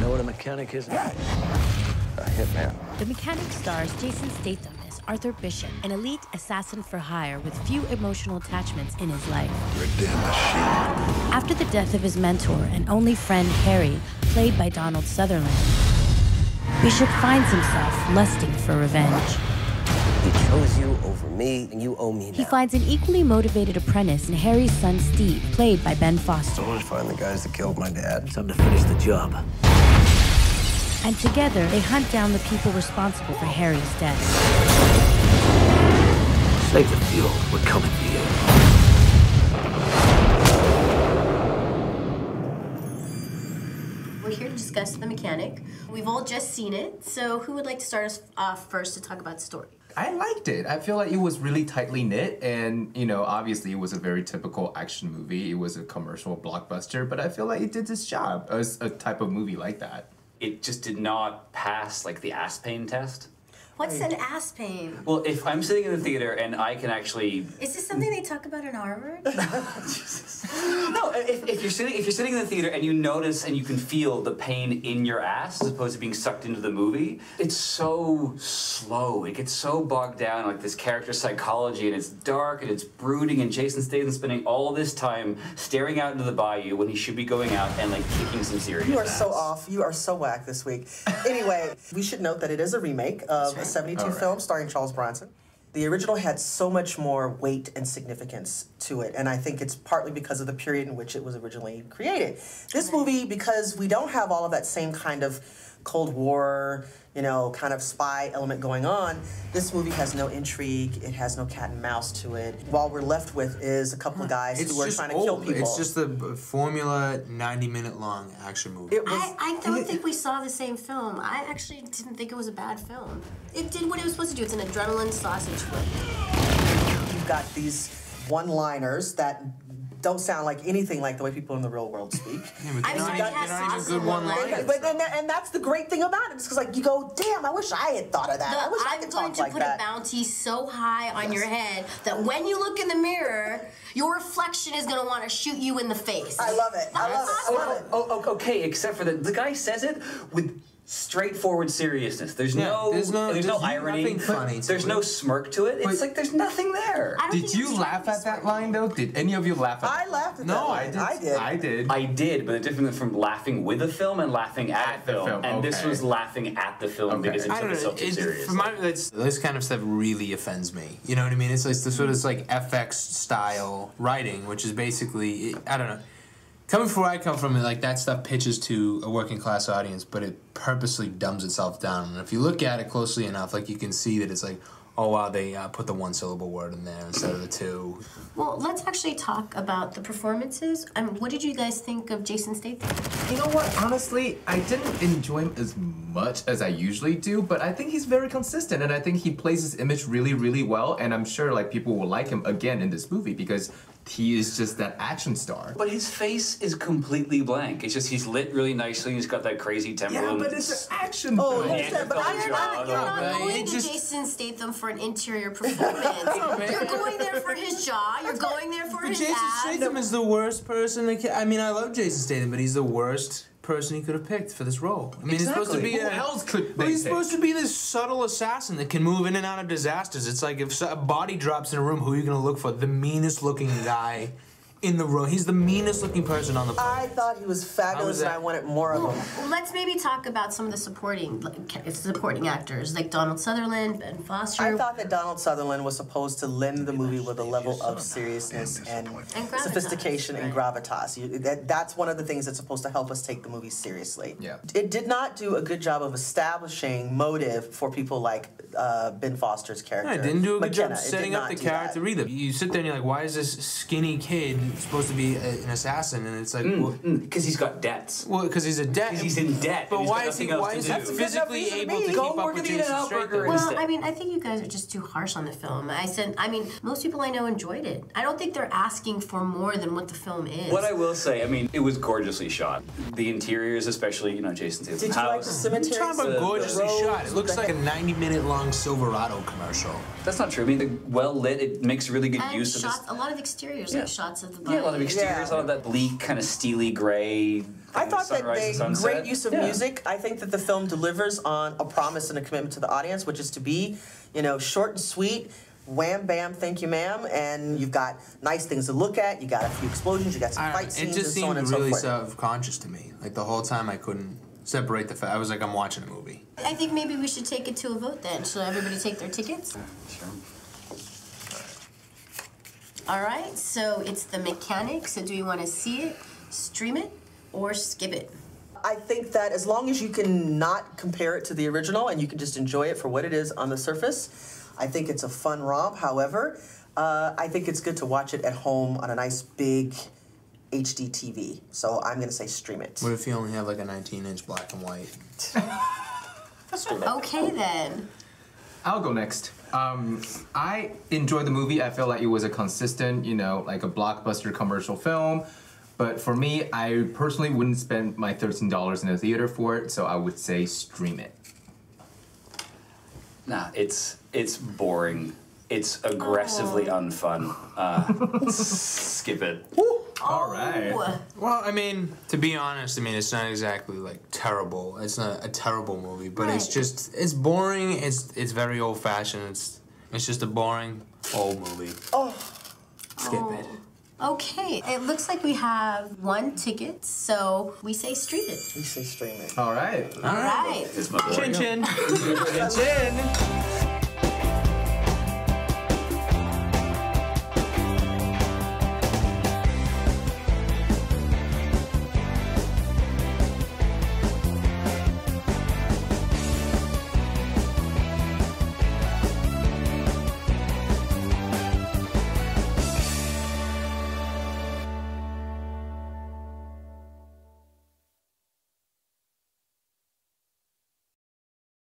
know what a mechanic is? A hitman. The Mechanic stars Jason Statham as Arthur Bishop, an elite assassin for hire with few emotional attachments in his life. You're a damn machine. After the death of his mentor and only friend Harry, played by Donald Sutherland, Bishop finds himself lusting for revenge. He chose you over me, and you owe me now. He finds an equally motivated apprentice in Harry's son Steve, played by Ben Foster. I want to find the guys that killed my dad. Time to finish the job. And together, they hunt down the people responsible for Harry's death. Save the fuel. We're coming for you. We're here to discuss The Mechanic. We've all just seen it, so who would like to start us off first to talk about the story? I liked it. I feel like it was really tightly knit, and, you know, obviously it was a very typical action movie. It was a commercial blockbuster, but I feel like it did its job as a type of movie like that. It just did not pass, like, the ass pain test. What's an ass pain? Well, if I'm sitting in the theater and I can actually... Is this something they talk about in Harvard? No, if you're sitting in the theater and you notice and you can feel the pain in your ass as opposed to being sucked into the movie, it's so slow. It gets so bogged down in, like, this character psychology, and it's dark and it's brooding, and Jason Statham spending all this time staring out into the bayou when he should be going out and, like, kicking some serious You are ass. so off. You are so whack this week. Anyway, we should note that it is a remake of a 72 film starring Charles Bronson. The original had so much more weight and significance to it, and I think it's partly because of the period in which it was originally created. This movie, because we don't have all of that same kind of Cold War, you know, kind of spy element going on, this movie has no intrigue, it has no cat and mouse to it. All we're left with is a couple of guys who are trying to kill people. It's just the formula 90-minute long action movie. I don't think we saw the same film. I actually didn't think it was a bad film. It did what it was supposed to do. It's an adrenaline sausage flick. You've got these one-liners that don't sound like anything like the way people in the real world speak. And that's the great thing about it. It's because, like, you go, damn, I wish I had thought of that. I wish I could talk like that. I'm going to put a bounty so high on your head that when you look in the mirror, your reflection is going to want to shoot you in the face. I love it. I love it. I love it. Oh, okay, except for the guy says it with straightforward seriousness. There's no irony. Funny. There's no smirk to it. It's like there's nothing there. Did you laugh at that line though? Did any of you laugh at I laughed at that No, line. I did. I did, but the difference from laughing with a film and laughing at the film. And this was laughing at the film because it took itself too seriously. This kind of stuff really offends me. You know what I mean? It's like the sort of like FX style writing, which is basically, I don't know. Coming from where I come from, like, that stuff pitches to a working class audience, but it purposely dumbs itself down. And if you look at it closely enough, like, you can see that it's like, oh wow, they put the one-syllable word in there instead of the two. Well, let's actually talk about the performances. What did you guys think of Jason Statham? You know what? Honestly, I didn't enjoy him as much as I usually do, but I think he's very consistent, and I think he plays his image really, really well, and I'm sure, like, people will like him again in this movie because he is just that action star. But his face is completely blank. It's just he's lit really nicely. He's got that crazy temple. Yeah, but it's an action film. You're not going to Jason Statham for an interior performance. You're going there for his jaw. You're going there for his Jason ass. Statham is the worst person that can, I mean, I love Jason Statham, but he's the worst person he could have picked for this role. I mean, he's supposed to be Who else could he's supposed to be this subtle assassin that can move in and out of disasters. It's like if a body drops in a room, who are you going to look for? The meanest looking guy in the room. He's the meanest looking person on the planet. I thought he was fabulous and I wanted more of him. Well, let's maybe talk about some of the supporting actors, like Donald Sutherland, Ben Foster. I thought that Donald Sutherland was supposed to lend the movie with a level of seriousness and sophistication and gravitas. That's one of the things that's supposed to help us take the movie seriously. Yeah. It did not do a good job of establishing motive for people like Ben Foster's character. I didn't do a good job setting up the character either. You sit there and you're like, why is this skinny kid supposed to be an assassin? And it's like, because he's got debts. Well, because he's a debt. Because he's in debt. But why is he physically able to keep up with Jason Statham? Well, I mean, I think you guys are just too harsh on the film. I mean, most people I know enjoyed it. I don't think they're asking for more than what the film is. What I will say, I mean, it was gorgeously shot. The interiors, especially, you know, Jason Statham's house. Did you like the cemetery? You're talking about gorgeously shot. It looks like a 90-minute long Silverado commercial. That's not true. I mean, well lit. It makes really good use of this. A lot of exteriors, like shots of Yeah, a lot of exteriors, a lot of that bleak, kind of steely gray. I thought that great use of Yeah. music. I think that the film delivers on a promise and a commitment to the audience, which is to be, you know, short and sweet. Wham, bam, thank you, ma'am. And you've got nice things to look at. You got a few explosions. You got some fight scenes, it just and so on seemed and so really forth. self-conscious to me. Like the whole time, I couldn't separate the fact. I was like, I'm watching a movie. I think maybe we should take it to a vote then. Should everybody take their tickets? Sure. All right, so it's The Mechanic. So do we want to see it, stream it, or skip it? I think that as long as you can not compare it to the original and you can just enjoy it for what it is on the surface, I think it's a fun romp. However, I think it's good to watch it at home on a nice big HD TV. So I'm going to say stream it. What if you only have like a 19-inch black and white? Okay, then. I'll go next. I enjoyed the movie. I felt like it was a consistent, you know, like a blockbuster commercial film. But for me, I personally wouldn't spend my $13 in a theater for it, so I would say stream it. Nah, it's boring. It's aggressively unfun. Skip it. All right. Well, I mean, to be honest, I mean, it's not exactly like terrible. It's not a terrible movie, but it's just, it's boring. It's very old-fashioned. It's just a boring old movie. Skip it. Okay, it looks like we have one ticket, so we say stream it. We say stream it. All right. All right. It's my boy. Chin chin. Chin chin.